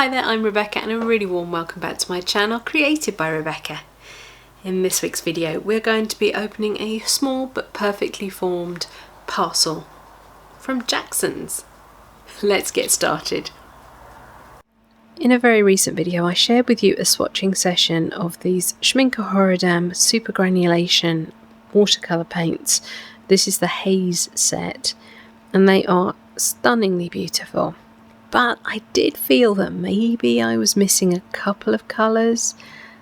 Hi there, I'm Rebecca and a really warm welcome back to my channel created by Rebecca. In this week's video we're going to be opening a small but perfectly formed parcel from Jackson's. Let's get started. In a very recent video I shared with you a swatching session of these Schmincke Super Granulation watercolour paints. This is the Haze set and they are stunningly beautiful. But I did feel that maybe I was missing a couple of colours.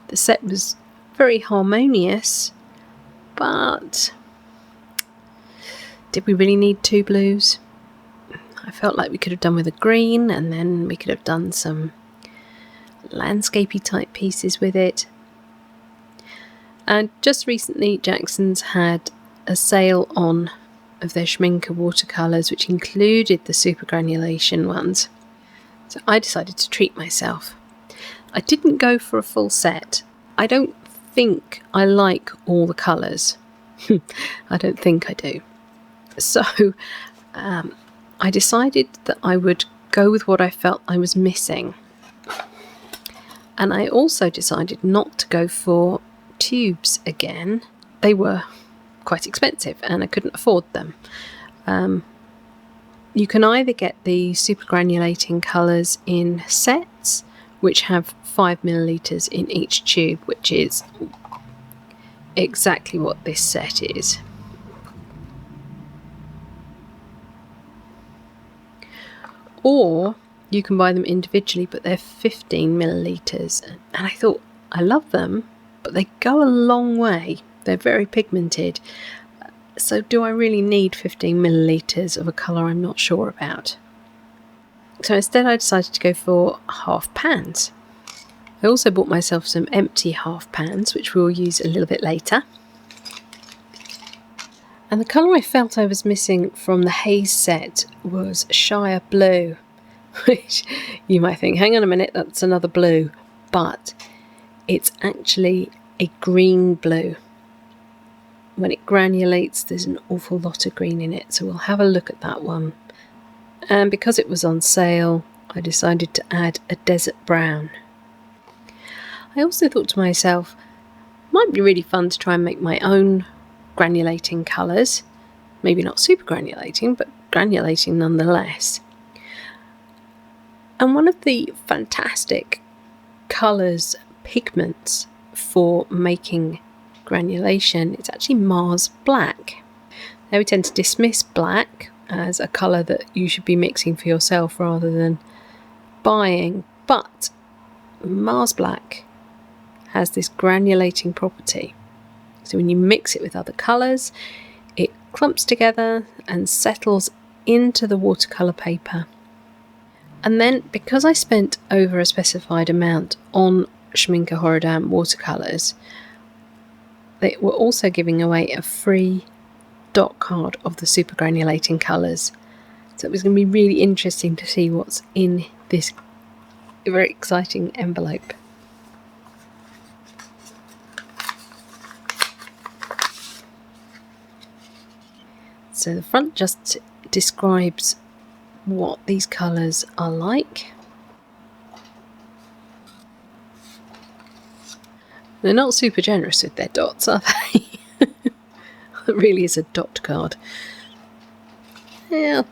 The set was very harmonious, but did we really need two blues? I felt like we could have done with a green, and then we could have done some landscapey type pieces with it. And just recently Jackson's had a sale on of their Schmincke watercolours, which included the Super Granulation ones. So I decided to treat myself. I didn't go for a full set. I don't think I like all the colours. I don't think I do. So I decided that I would go with what I felt I was missing. And I also decided not to go for tubes again. They were quite expensive and I couldn't afford them. You can either get the super granulating colours in sets, which have 5 millilitres in each tube, which is exactly what this set is. Or you can buy them individually, but they're 15 millilitres. And I thought, I love them, but they go a long way. They're very pigmented. So do I really need 15 millilitres of a colour I'm not sure about? So instead I decided to go for half pans. I also bought myself some empty half pans, which we'll use a little bit later. And the colour I felt I was missing from the Haze set was Shire Blue, which you might think, hang on a minute, that's another blue. But it's actually a green blue. When it granulates, there's an awful lot of green in it, so we'll have a look at that one. And because it was on sale, I decided to add a desert brown. I also thought to myself, it might be really fun to try and make my own granulating colours. Maybe not super granulating, but granulating nonetheless. And one of the fantastic colours, pigments for making granulation, it's actually Mars Black. Now we tend to dismiss black as a colour that you should be mixing for yourself rather than buying, but Mars Black has this granulating property. So when you mix it with other colours, it clumps together and settles into the watercolour paper. And then because I spent over a specified amount on Schmincke watercolours, they were also giving away a free dot card of the super granulating colours. So it was going to be really interesting to see what's in this very exciting envelope. So the front just describes what these colours are like. They're not super generous with their dots, are they? It really is a dot card. Yeah,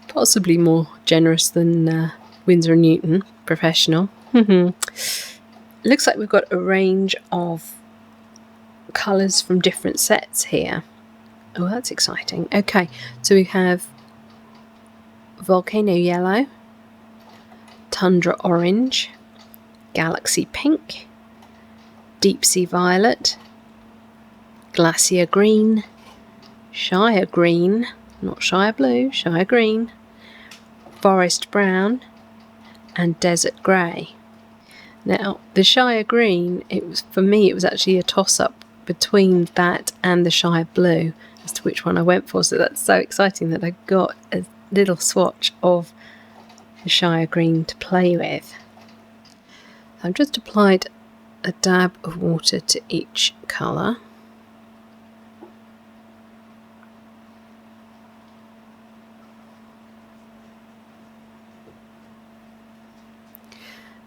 possibly more generous than Winsor & Newton Professional. Looks like we've got a range of colours from different sets here. Oh, that's exciting. Okay, so we have Volcano Yellow, Tundra Orange, Galaxy Pink, Deep Sea Violet, Glacier Green, Shire Green, not Shire Blue, Shire Green, Forest Brown, and Desert Grey. Now, the Shire Green, for me it was actually a toss-up between that and the Shire Blue as to which one I went for, so that's so exciting that I got a little swatch of the Shire Green to play with. I've just applied a dab of water to each colour.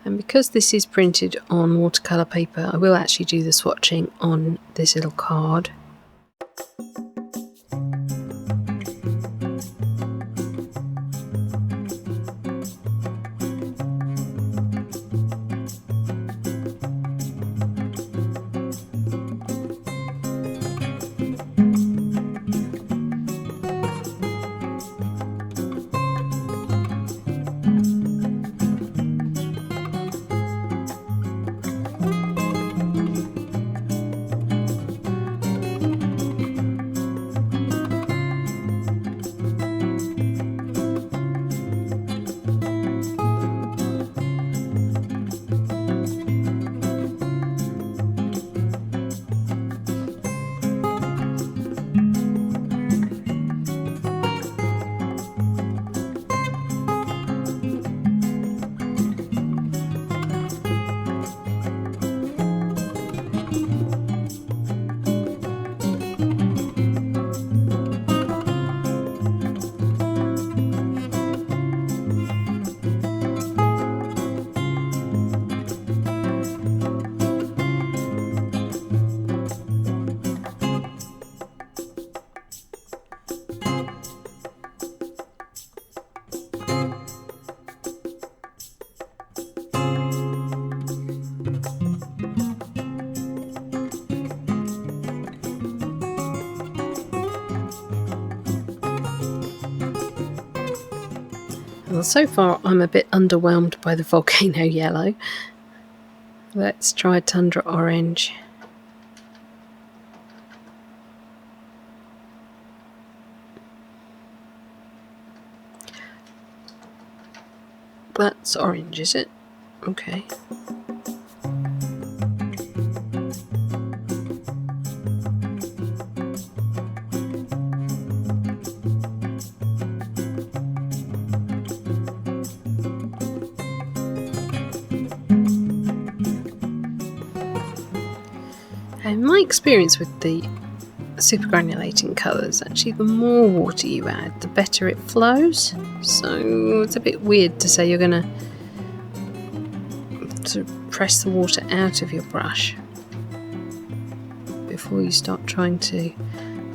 And because this is printed on watercolour paper, I will actually do the swatching on this little card. Well, so far I'm a bit underwhelmed by the volcano yellow. Let's try tundra orange. That's orange, is it? Okay. And my experience with the super granulating colours, actually the more water you add, the better it flows. So it's a bit weird to say you're going to press the water out of your brush before you start trying to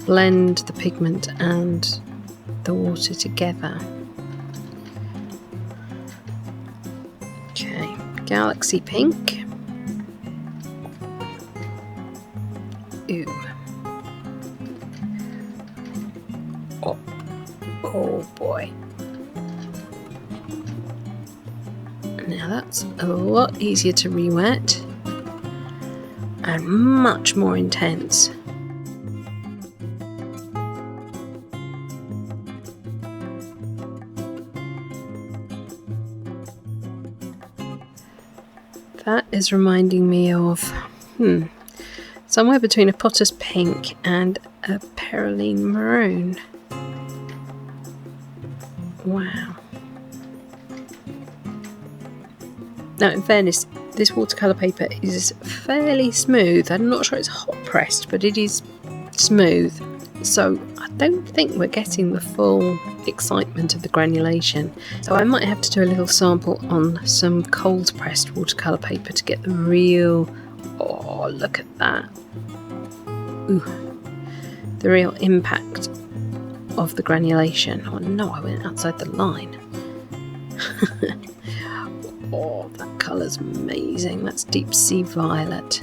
blend the pigment and the water together. Okay, Galaxy Pink. Ooh. Oh boy. Now that's a lot easier to re-wet and much more intense. That is reminding me of somewhere between a Potter's Pink and a Perylene Maroon. Wow. Now, in fairness, this watercolour paper is fairly smooth. I'm not sure it's hot pressed, but it is smooth. So I don't think we're getting the full excitement of the granulation. So I might have to do a little sample on some cold pressed watercolour paper to get the real, oh, look at that. Ooh, the real impact of the granulation. Oh no, I went outside the line. Oh, that colour's amazing. That's deep sea violet.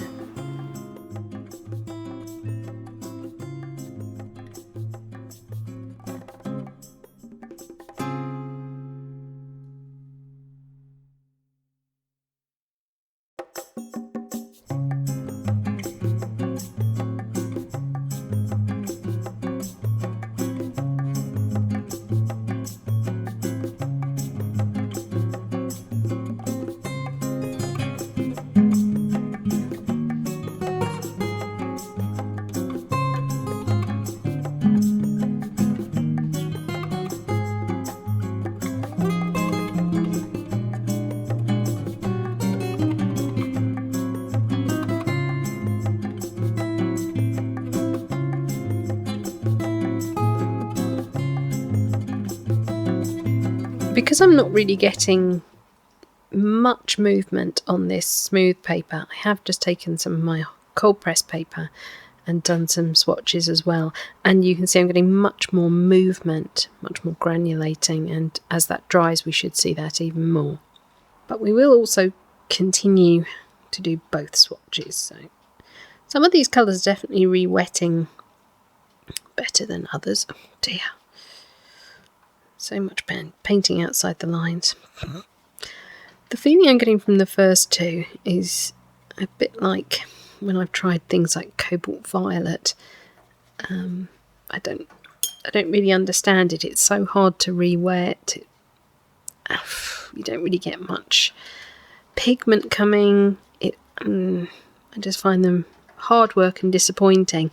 Because I'm not really getting much movement on this smooth paper. I have just taken some of my cold press paper and done some swatches as well, and you can see I'm getting much more movement, much more granulating, and as that dries we should see that even more. But we will also continue to do both swatches. So some of these colours are definitely re-wetting better than others. Oh dear, so much painting outside the lines. The feeling I'm getting from the first two is a bit like when I've tried things like cobalt violet. I don't really understand it. It's so hard to re-wet. You don't really get much pigment coming. I just find them hard work and disappointing.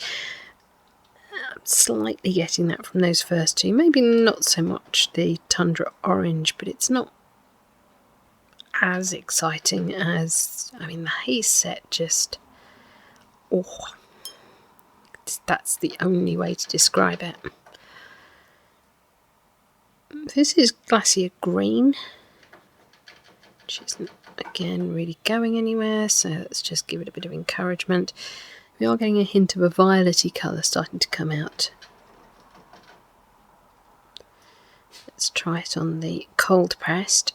I'm slightly getting that from those first two. Maybe not so much the Tundra Orange, but it's not as exciting as, I mean, the haze set just, oh, that's the only way to describe it. This is Glacier Green, which isn't again really going anywhere, so let's just give it a bit of encouragement. We are getting a hint of a violetty colour starting to come out. Let's try it on the cold pressed.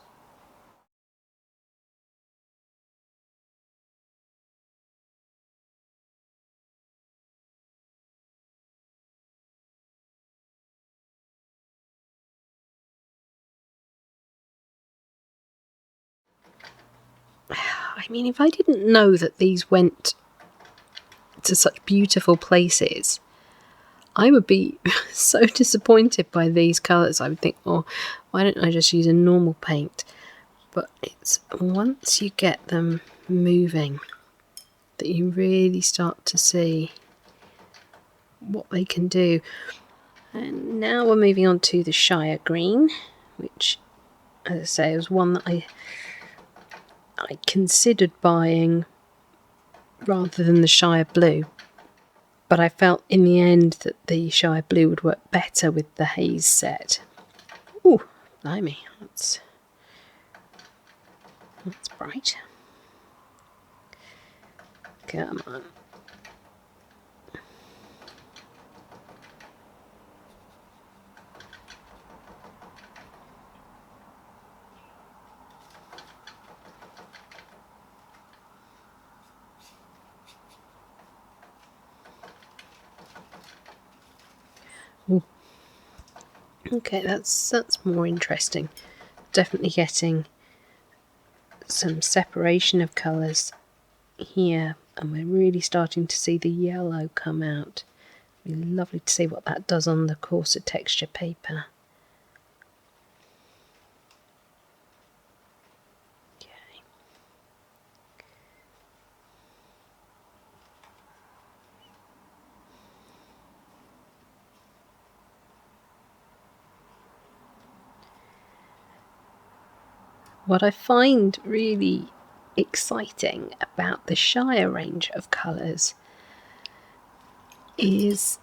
I mean, if I didn't know that these went to such beautiful places, I would be so disappointed by these colours. I would think, oh, why don't I just use a normal paint? But it's once you get them moving that you really start to see what they can do. And now we're moving on to the Shire Green, which, as I say, was one that I considered buying rather than the Shire Blue, but I felt in the end that the Shire Blue would work better with the haze set. Ooh, blimey, that's bright. Come on. Ooh. Okay, that's more interesting. Definitely getting some separation of colours here, and we're really starting to see the yellow come out. It'd be lovely to see what that does on the coarser texture paper. Okay. What I find really exciting about the Shire range of colours is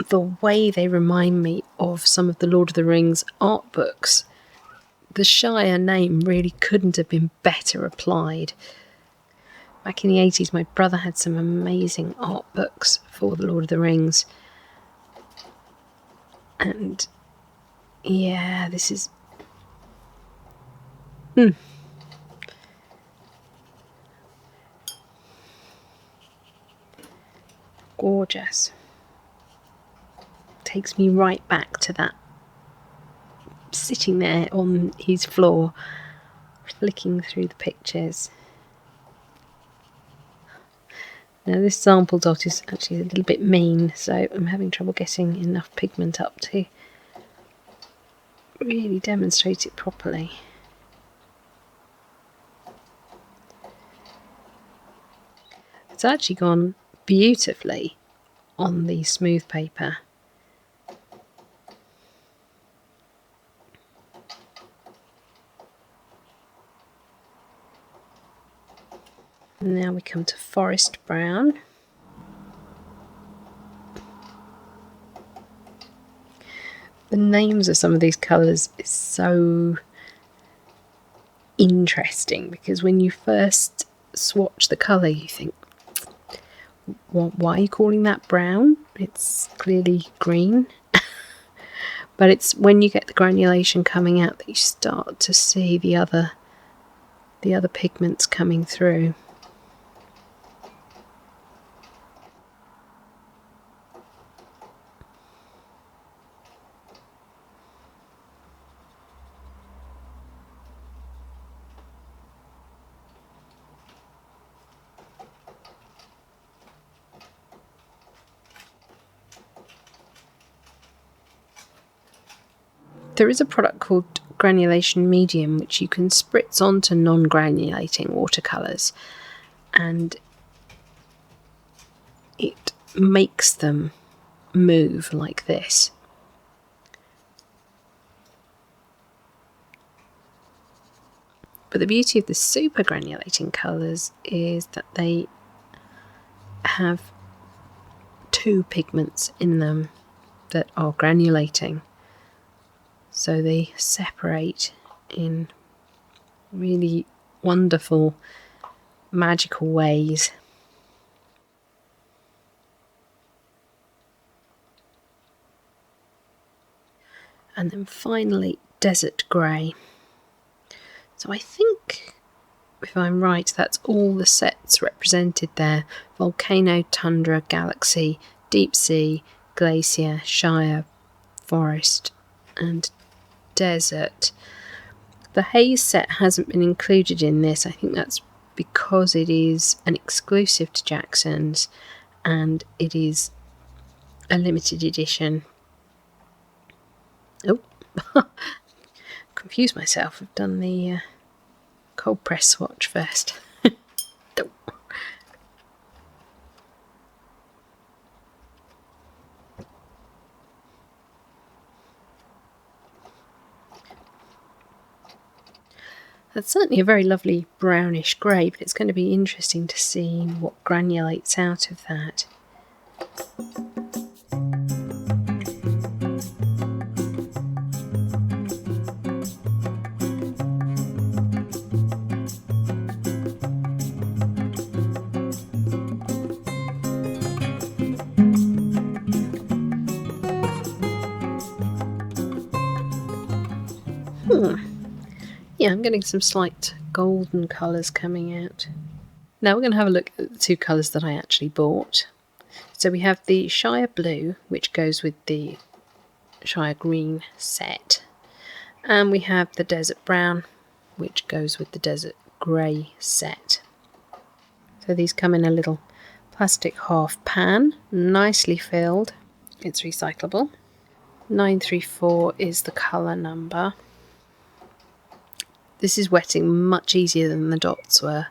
the way they remind me of some of the Lord of the Rings art books. The Shire name really couldn't have been better applied. Back in the 80s, my brother had some amazing art books for the Lord of the Rings. And yeah, this is... gorgeous. Takes me right back to that, sitting there on his floor, flicking through the pictures. Now this sample dot is actually a little bit mean, so I'm having trouble getting enough pigment up to really demonstrate it properly. It's actually gone beautifully on the smooth paper. Now we come to Forest Brown. The names of some of these colours is so interesting, because when you first swatch the colour you think, why are you calling that brown? It's clearly green. But it's when you get the granulation coming out that you start to see the other pigments coming through. There is a product called Granulation Medium which you can spritz onto non-granulating watercolours, and it makes them move like this. But the beauty of the super granulating colours is that they have two pigments in them that are granulating. So they separate in really wonderful, magical ways. And then finally, Desert Grey. So I think, if I'm right, that's all the sets represented there. Volcano, Tundra, Galaxy, Deep Sea, Glacier, Shire, Forest and Desert. The haze set hasn't been included in this. I think that's because it is an exclusive to Jackson's and it is a limited edition. Oh, confused myself. I've done the cold press swatch first. That's certainly a very lovely brownish grey, but it's going to be interesting to see what granulates out of that. Yeah, I'm getting some slight golden colours coming out. Now we're going to have a look at the two colours that I actually bought. So we have the Shire Blue, which goes with the Shire Green set. And we have the Desert Brown, which goes with the Desert Grey set. So these come in a little plastic half pan, nicely filled. It's recyclable. 934 is the colour number. This is wetting much easier than the dots were.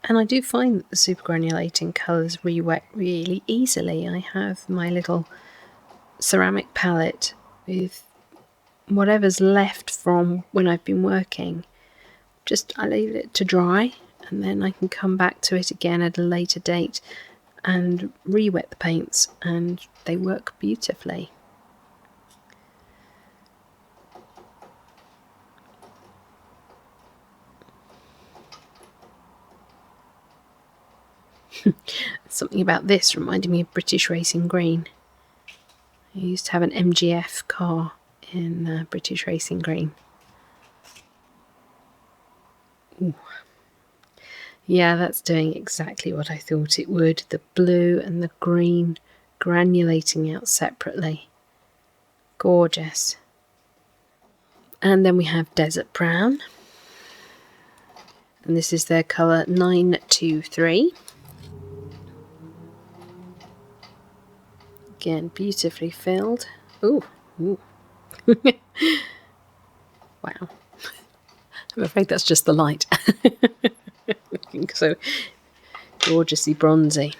And I do find that the super granulating colours re-wet really easily. I have my little ceramic palette with whatever's left from when I've been working. I leave it to dry and then I can come back to it again at a later date and re-wet the paints, and they work beautifully. Something about this reminded me of British Racing Green. I used to have an MGF car in British Racing Green. Ooh. Yeah, that's doing exactly what I thought it would. The blue and the green granulating out separately. Gorgeous. And then we have Desert Brown. And this is their colour 923. Again, beautifully filled. Ooh, ooh. Wow. I'm afraid that's just the light. looking so gorgeously bronzy.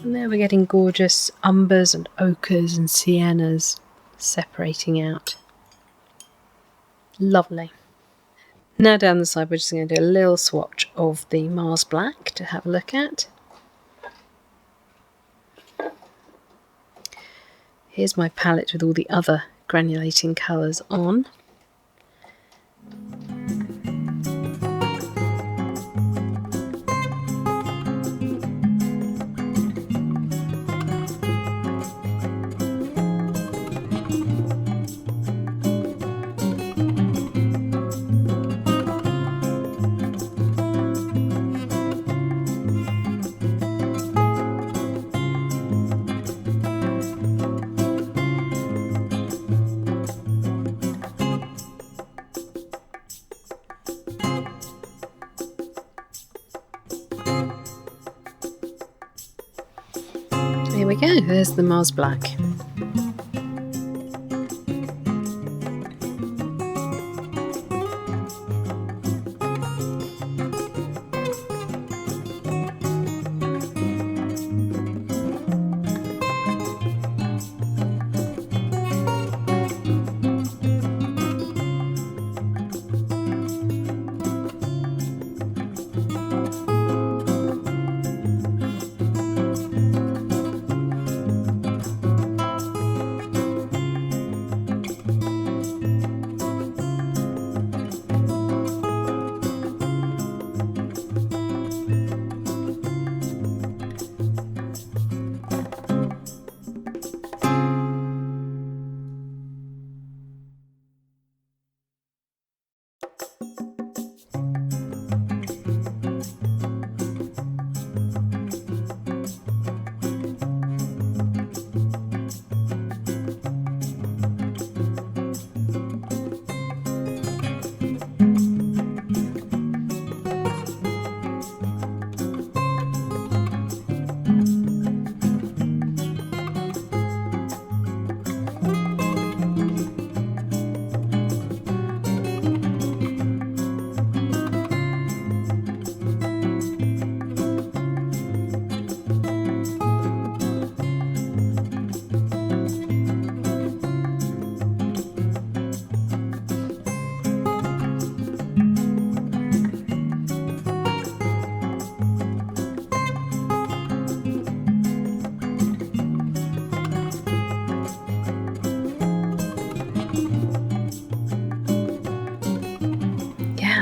And there we're getting gorgeous umbers and ochres and siennas separating out. Lovely. Now down the side we're just going to do a little swatch of the Mars Black to have a look at. Here's my palette with all the other granulating colours on. Here we go, there's the Mars Black.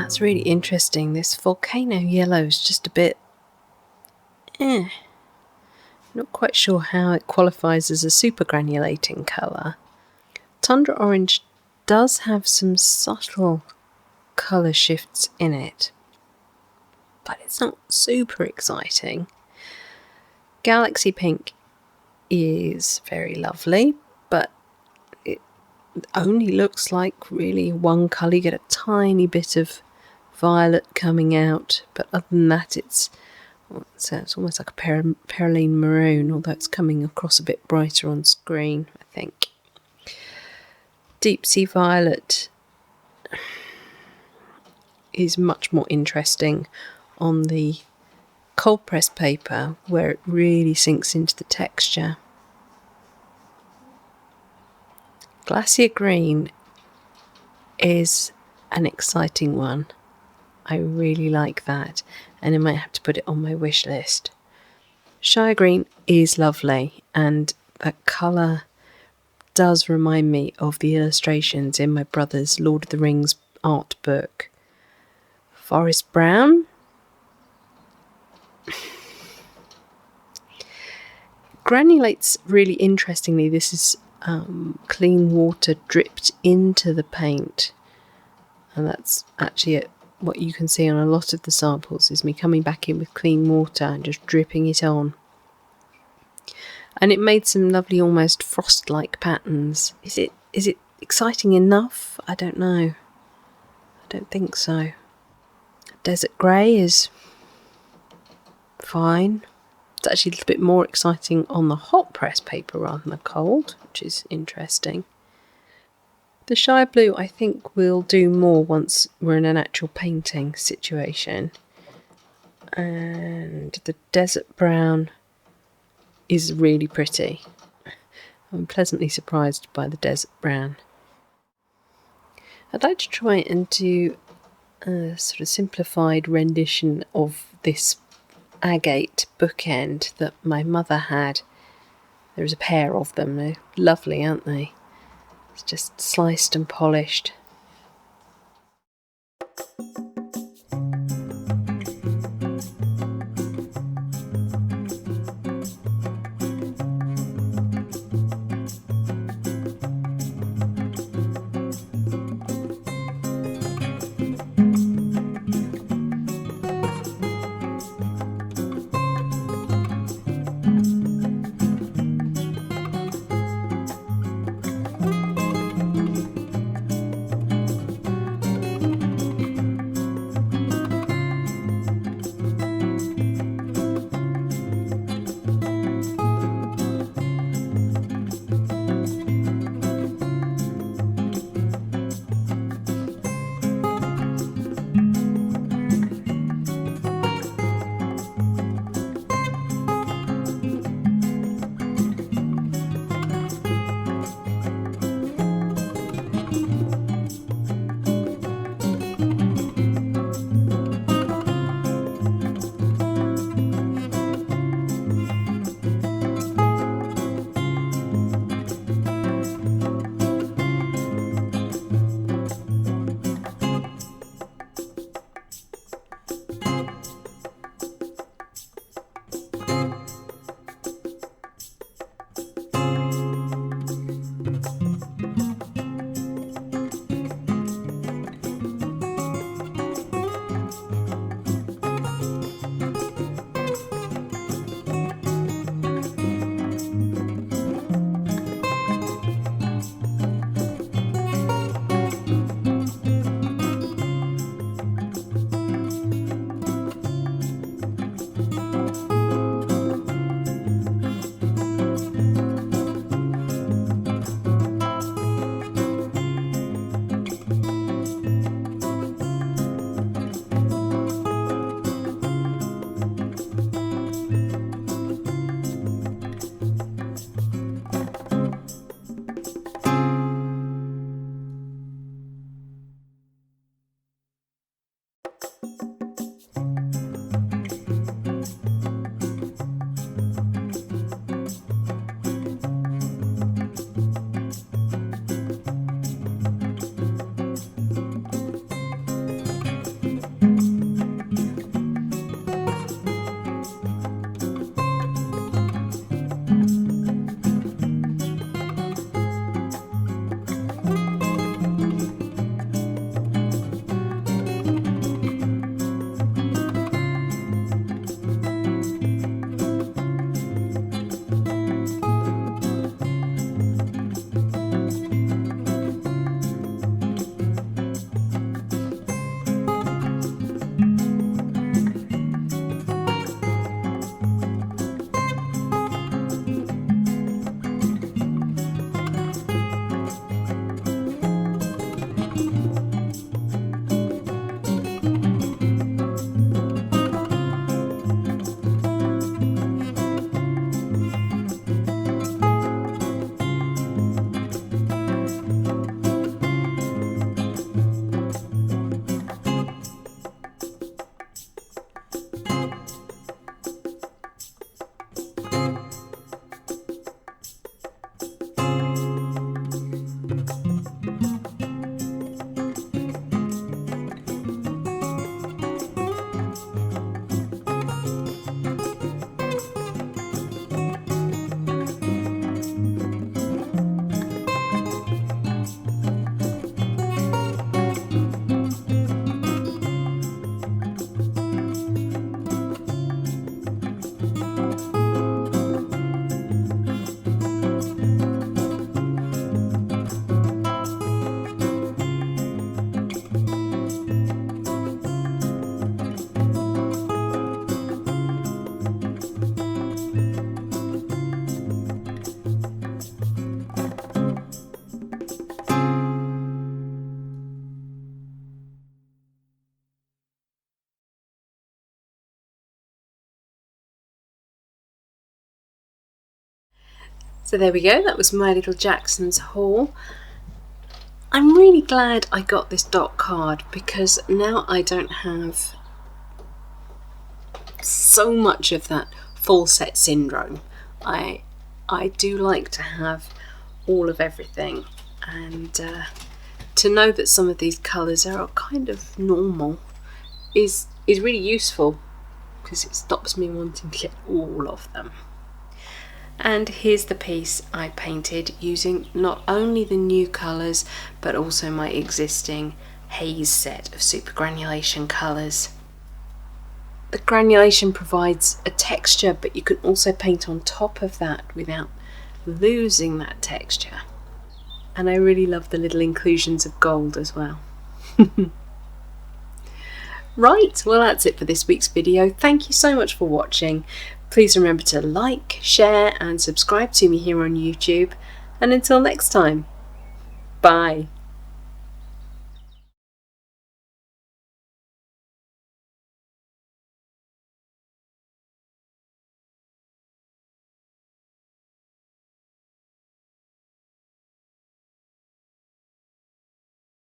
That's really interesting. This volcano yellow is just a bit not quite sure how it qualifies as a super granulating colour. Tundra orange does have some subtle colour shifts in it, but it's not super exciting. Galaxy pink is very lovely, but it only looks like really one colour. You get a tiny bit of violet coming out, but other than that it's almost like a perylene maroon, although it's coming across a bit brighter on screen, I think. Deep sea violet is much more interesting on the cold press paper, where it really sinks into the texture. Glacier green is an exciting one. I really like that, and I might have to put it on my wish list. Shire green is lovely, and that colour does remind me of the illustrations in my brother's Lord of the Rings art book. Forest brown. Granulates really interestingly. This is clean water dripped into the paint, and that's actually what you can see on a lot of the samples, is me coming back in with clean water and just dripping it on. And it made some lovely almost frost-like patterns. Is it exciting enough? I don't know. I don't think so. Desert grey is fine. It's actually a little bit more exciting on the hot press paper rather than the cold, which is interesting. The Shire Blue I think will do more once we're in an actual painting situation. And the Desert Brown is really pretty. I'm pleasantly surprised by the Desert Brown. I'd like to try and do a sort of simplified rendition of this agate bookend that my mother had. There's a pair of them. They're lovely, aren't they? It's just sliced and polished. So there we go, that was my little Jackson's haul. I'm really glad I got this dot card because now I don't have so much of that full set syndrome. I do like to have all of everything, and to know that some of these colours are kind of normal is really useful because it stops me wanting to get all of them. And here's the piece I painted using not only the new colours but also my existing haze set of super granulation colours. The granulation provides a texture, but you can also paint on top of that without losing that texture. And I really love the little inclusions of gold as well. Right, well that's it for this week's video. Thank you so much for watching. Please remember to like, share and subscribe to me here on YouTube. And until next time, bye.